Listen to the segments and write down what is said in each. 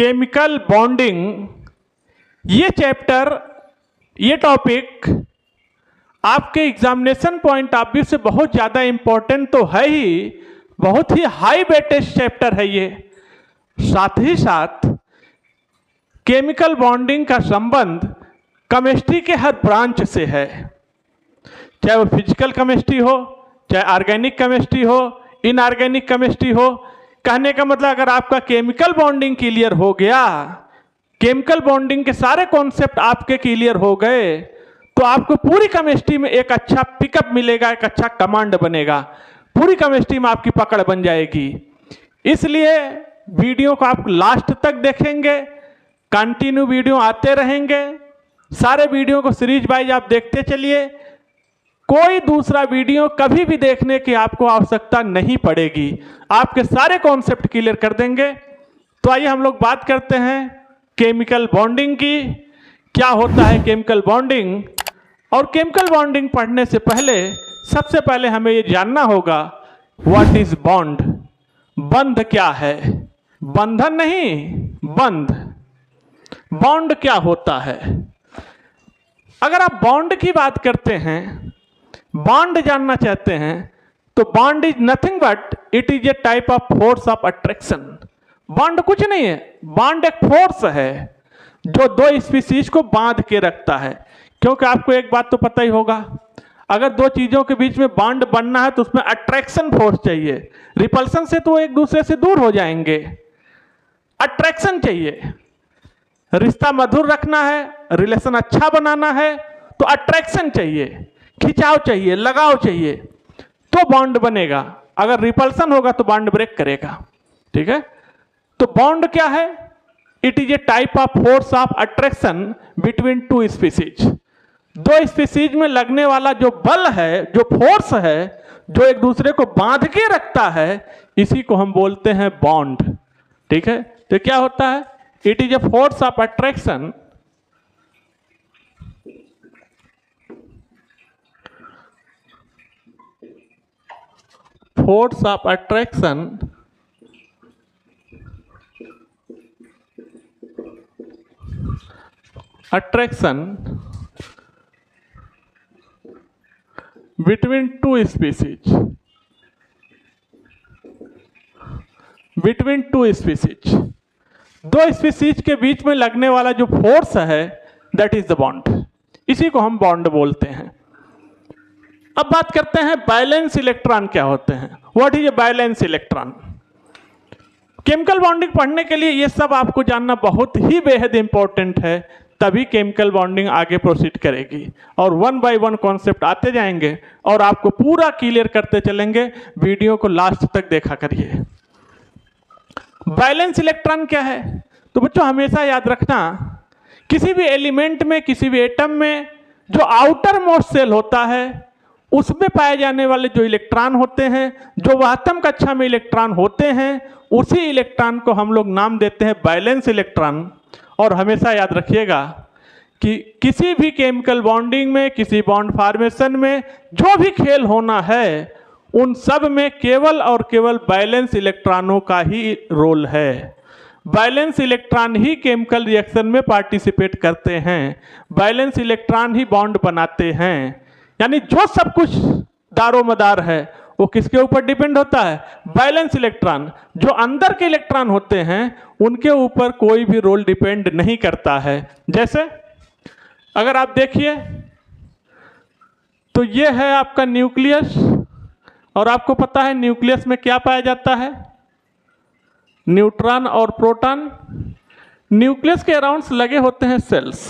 Chemical bonding, ये chapter, ये topic आपके एग्जामिनेशन पॉइंट ऑफ व्यू से बहुत ज़्यादा इम्पोर्टेंट तो है ही, बहुत ही हाई वेटेज चैप्टर है ये। साथ ही साथ केमिकल बॉन्डिंग का संबंध केमिस्ट्री के हर ब्रांच से है, चाहे वो फिजिकल केमिस्ट्री हो, चाहे ऑर्गेनिक केमिस्ट्री हो, इनऑर्गेनिक केमिस्ट्री हो। कहने का मतलब अगर आपका केमिकल बॉन्डिंग क्लियर हो गया, केमिकल बॉन्डिंग के सारे कॉन्सेप्ट आपके क्लियर हो गए, तो आपको पूरी केमिस्ट्री में एक अच्छा पिकअप मिलेगा, एक अच्छा कमांड बनेगा, पूरी केमिस्ट्री में आपकी पकड़ बन जाएगी। इसलिए वीडियो को आप लास्ट तक देखेंगे, कंटिन्यू वीडियो आते रहेंगे, सारे वीडियो को सीरीज वाइज आप देखते चलिए, कोई दूसरा वीडियो कभी भी देखने की आपको आवश्यकता नहीं पड़ेगी, आपके सारे कॉन्सेप्ट क्लियर कर देंगे। तो आइए हम लोग बात करते हैं केमिकल बॉन्डिंग की। क्या होता है केमिकल बॉन्डिंग? और केमिकल बॉन्डिंग पढ़ने से पहले सबसे पहले हमें ये जानना होगा व्हाट इज बॉन्ड। बंध क्या है? बंधन नहीं, बंध। बॉन्ड क्या होता है? अगर आप बॉन्ड की बात करते हैं, बॉन्ड जानना चाहते हैं, तो bond is nothing but it is a type of force of attraction. Bond कुछ नहीं है, बॉन्ड एक फोर्स है जो दो स्पीसीज को बांध के रखता है। क्योंकि आपको एक बात तो पता ही होगा, अगर दो चीजों के बीच में बॉन्ड बनना है तो उसमें अट्रैक्शन फोर्स चाहिए। रिपल्सन से तो एक दूसरे से दूर हो जाएंगे, अट्रैक्शन चाहिए। रिश्ता मधुर रखना है, रिलेशन अच्छा बनाना है, तो अट्रैक्शन चाहिए, खिंचाव चाहिए, लगाव चाहिए, तो बॉन्ड बनेगा। अगर रिपल्सन होगा तो बॉन्ड ब्रेक करेगा। ठीक है, तो बॉन्ड क्या है? It is a type of force of attraction between two species. दो स्पीसीज में लगने वाला जो बल है, जो फोर्स है, जो एक दूसरे को बांध के रखता है, इसी को हम बोलते हैं बॉन्ड। ठीक है, तो क्या होता है? It is a force of attraction force of attraction between two species, दो स्पीसीज के बीच में लगने वाला जो फोर्स है, दैट इज द बॉन्ड। इसी को हम बॉन्ड बोलते हैं। अब बात करते हैं बैलेंस इलेक्ट्रॉन क्या होते हैं। What is a balance electron? Chemical bonding पढ़ने के लिए ये सब आपको जानना बहुत ही बेहद इंपॉर्टेंट है, तभी केमिकल बॉन्डिंग आगे प्रोसीड करेगी। और वन बाय वन कॉन्सेप्ट आते जाएंगे और आपको पूरा क्लियर करते चलेंगे। वीडियो को लास्ट तक देखा करिए। बैलेंस इलेक्ट्रॉन क्या है? तो बच्चों हमेशा याद रखना, किसी भी एलिमेंट में, किसी भी एटम में जो आउटर मोस्ट सेल होता है, उसमें पाए जाने वाले जो इलेक्ट्रॉन होते हैं, जो वाहतम कक्षा में इलेक्ट्रॉन होते हैं, उसी इलेक्ट्रॉन को हम लोग नाम देते हैं बैलेंस इलेक्ट्रॉन। और हमेशा याद रखिएगा कि किसी भी केमिकल बॉन्डिंग में, किसी बॉन्ड फॉर्मेशन में जो भी खेल होना है, उन सब में केवल और केवल बैलेंस इलेक्ट्रॉनों का ही रोल है। बैलेंस इलेक्ट्रॉन ही केमिकल रिएक्शन में पार्टिसिपेट करते हैं, बैलेंस इलेक्ट्रॉन ही बॉन्ड बनाते हैं। यानी जो सब कुछ दारोमदार है वो किसके ऊपर डिपेंड होता है? Balance electron. जो अंदर के इलेक्ट्रॉन होते हैं उनके ऊपर कोई भी रोल डिपेंड नहीं करता है। जैसे अगर आप देखिए तो ये है आपका न्यूक्लियस, और आपको पता है न्यूक्लियस में क्या पाया जाता है? न्यूट्रॉन और प्रोटॉन। न्यूक्लियस के अराउंड लगे होते हैं सेल्स।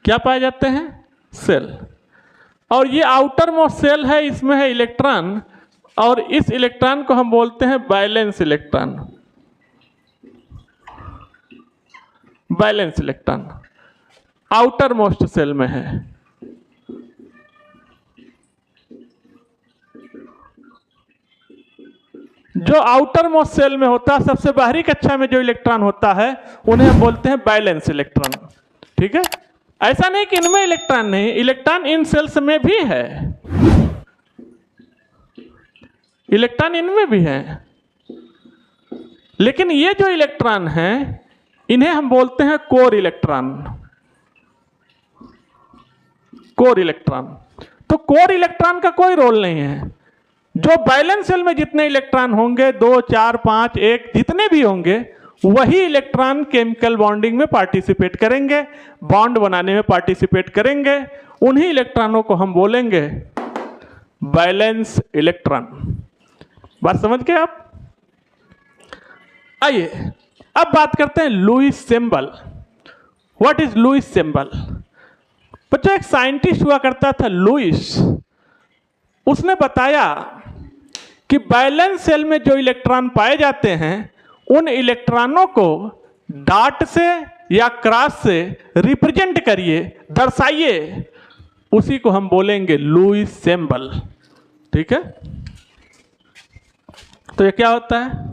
क्या पाए जाते हैं? सेल। और ये आउटर मोस्ट सेल है, इसमें है इलेक्ट्रॉन, और इस इलेक्ट्रॉन को हम बोलते हैं valence electron. Valence electron outermost shell में है। जो आउटर मोस्ट सेल में होता है, सबसे बाहरी कक्षा में जो इलेक्ट्रॉन होता है, उन्हें हम बोलते हैं बैलेंस इलेक्ट्रॉन। ठीक है, ऐसा नहीं कि इनमें इलेक्ट्रॉन नहीं, इलेक्ट्रॉन इन सेल्स में भी है, इलेक्ट्रॉन इनमें भी है, लेकिन ये जो इलेक्ट्रॉन हैं इन्हें हम बोलते हैं कोर इलेक्ट्रॉन। कोर इलेक्ट्रॉन, तो कोर इलेक्ट्रॉन का कोई रोल नहीं है। जो वैलेंस शेल में जितने इलेक्ट्रॉन होंगे 2, 4, 5, 1 जितने भी होंगे वही इलेक्ट्रॉन केमिकल बॉन्डिंग में पार्टिसिपेट करेंगे, बॉन्ड बनाने में पार्टिसिपेट करेंगे। उन्हीं इलेक्ट्रॉनों को हम बोलेंगे वैलेंस इलेक्ट्रॉन। बात समझ गए आप? आइए अब बात करते हैं Lewis symbol. What is Lewis symbol? बच्चों एक साइंटिस्ट हुआ करता था लुईस, उसने बताया कि वैलेंस शेल में जो इलेक्ट्रॉन पाए जाते हैं उन इलेक्ट्रॉनों को डॉट से या क्रॉस से रिप्रेजेंट करिए, दर्शाइए, उसी को हम बोलेंगे लुईस सिंबल। ठीक है, तो ये क्या होता है?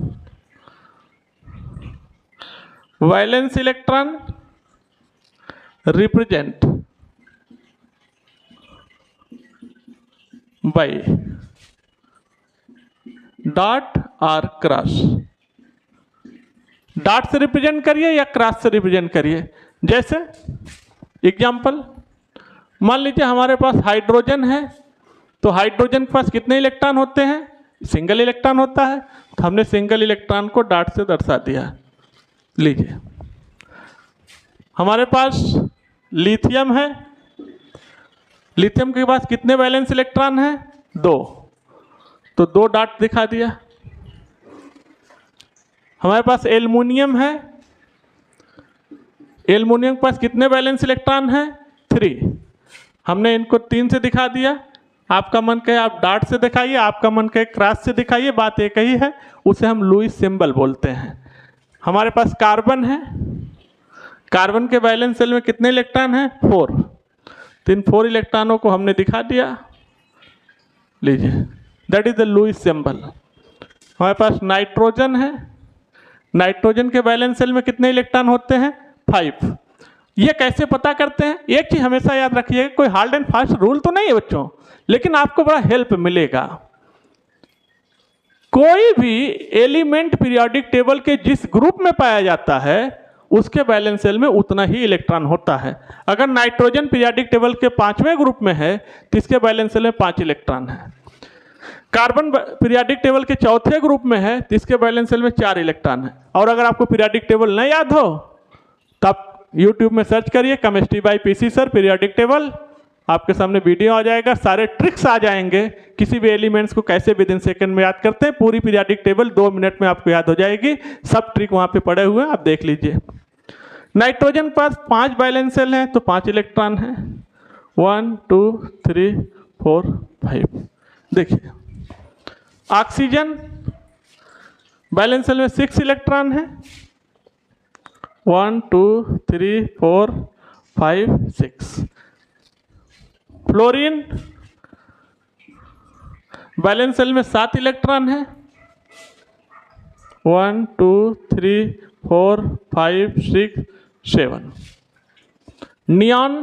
Valence electron represent by dot और क्रॉस। डॉट से रिप्रेजेंट करिए या क्रॉस से रिप्रेजेंट करिए। जैसे एग्जांपल, मान लीजिए हमारे पास हाइड्रोजन है, तो हाइड्रोजन के पास कितने इलेक्ट्रॉन होते हैं? सिंगल इलेक्ट्रॉन होता है, तो हमने सिंगल इलेक्ट्रॉन को डॉट से दर्शा दिया। लीजिए हमारे पास लिथियम है, लिथियम के पास कितने वैलेंस इलेक्ट्रॉन हैं? 2, तो 2 डॉट दिखा दिया। हमारे पास एल्युमिनियम है, एल्युमिनियम के पास कितने वैलेंस इलेक्ट्रॉन हैं? 3, हमने इनको 3 से दिखा दिया। आपका मन कहे आप डॉट से दिखाइए, आपका मन कहे क्रॉस से दिखाइए, बात एक ही है, उसे हम लुईस सिंबल बोलते हैं। हमारे पास कार्बन है, कार्बन के वैलेंस शेल में कितने इलेक्ट्रॉन हैं? 4, तो इन 4 इलेक्ट्रॉनों को हमने दिखा दिया। लीजिए that is the Lewis symbol. हमारे पास नाइट्रोजन है, नाइट्रोजन के वैलेंस शेल में कितने इलेक्ट्रॉन होते हैं? 5। ये कैसे पता करते हैं? एक चीज हमेशा याद रखिएगा, कोई हार्ड एंड फास्ट रूल तो नहीं है बच्चों, लेकिन आपको बड़ा हेल्प मिलेगा। कोई भी एलिमेंट पीरियोडिक टेबल के जिस ग्रुप में पाया जाता है उसके वैलेंस शेल में उतना ही इलेक्ट्रॉन होता है। अगर नाइट्रोजन पीरियोडिक टेबल के 5वें ग्रुप में है तो इसके वैलेंस शेल में 5 इलेक्ट्रॉन है। कार्बन पीरियोडिक टेबल के 4थे ग्रुप में है तो इसके वैलेंस शेल में 4 इलेक्ट्रॉन है। और अगर आपको पीरियोडिक टेबल नहीं याद हो तो आप यूट्यूब में सर्च करिए chemistry bye PC sir periodic table, आपके सामने वीडियो आ जाएगा, सारे ट्रिक्स आ जाएंगे किसी भी एलिमेंट्स को कैसे विद इन सेकंड में याद करते हैं। पूरी पीरियोडिक टेबल 2 मिनट में आपको याद हो जाएगी, सब ट्रिक वहां पे पड़े हुए हैं, आप देख लीजिए। नाइट्रोजन के पास 5 वैलेंस शेल हैं तो 5 इलेक्ट्रॉन हैं, 1 2 3 4 5। देखिए ऑक्सीजन वैलेंस शेल में 6 इलेक्ट्रॉन है, 1 2 3 4 5 6। फ्लोरीन वैलेंस शेल में 7 इलेक्ट्रॉन है, 1 2 3 4 5 6 7। नियॉन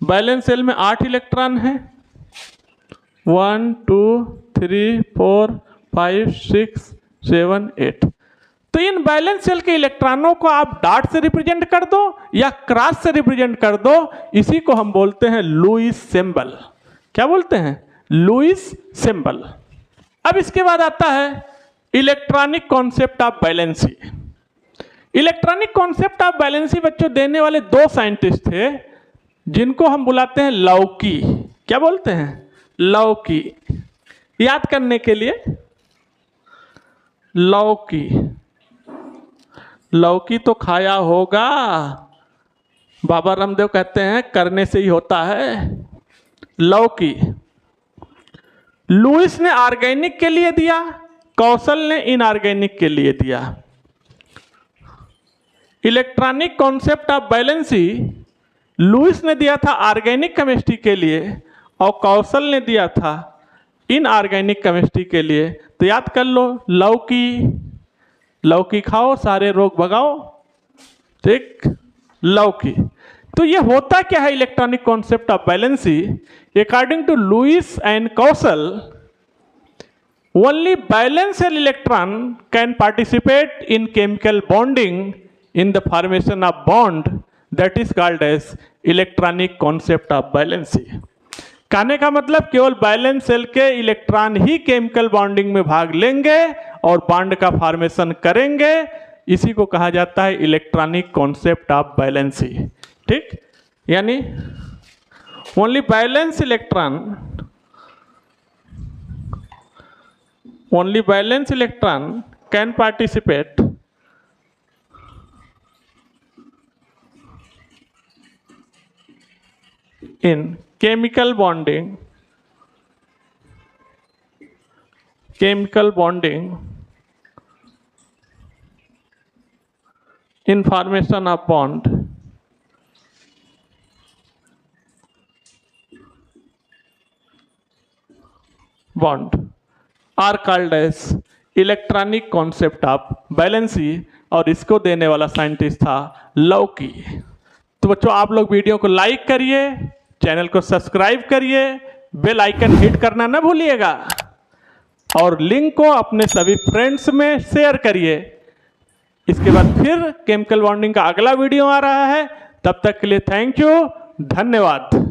वैलेंस शेल में 8 इलेक्ट्रॉन है, 1 2 3 4 5 6 7 8। तो इन वैलेंस शेल के इलेक्ट्रॉनों को आप डॉट से रिप्रेजेंट कर दो या क्रॉस से रिप्रेजेंट कर दो, इसी को हम बोलते हैं लुईस सिंबल। क्या बोलते हैं? Lewis symbol. अब इसके बाद आता है electronic concept of valency. Electronic concept of valency बच्चों देने वाले 2 साइंटिस्ट थे जिनको हम बुलाते हैं लौकी। क्या बोलते हैं? लौकी। याद करने के लिए लौकी, लौकी तो खाया होगा, बाबा रामदेव कहते हैं करने से ही होता है। लौकी लुईस ने ऑर्गेनिक के लिए दिया, कौशल ने इनऑर्गेनिक के लिए दिया। Electronic concept of valency Lewis ने दिया था ऑर्गेनिक केमिस्ट्री के लिए और कौशल ने दिया था इनऑर्गेनिक केमिस्ट्री के लिए। तो याद कर लो, लौकी, लौकी खाओ सारे रोग भगाओ, ठीक, लौकी। तो ये होता क्या है electronic concept of valency? According to Lewis and Kossel, only valence shell electron can participate in chemical bonding in the formation of bond that is called as electronic concept of valency। कहने का मतलब केवल valence shell के electron ही chemical bonding में भाग लेंगे और bond का फॉर्मेशन करेंगे, इसी को कहा जाता है इलेक्ट्रॉनिक कॉन्सेप्ट ऑफ वैलेंसी। ठीक, यानी only valence electron, only valence electron can participate in chemical bonding in formation of bond are called as electronic concept of valency, और इसको देने वाला साइंटिस्ट था लौकी। तो बच्चों आप लोग वीडियो को लाइक करिए, चैनल को सब्सक्राइब करिए, बेल आइकन हिट करना ना भूलिएगा, और लिंक को अपने सभी फ्रेंड्स में शेयर करिए। इसके बाद फिर केमिकल बॉन्डिंग का अगला वीडियो आ रहा है, तब तक के लिए थैंक यू, धन्यवाद।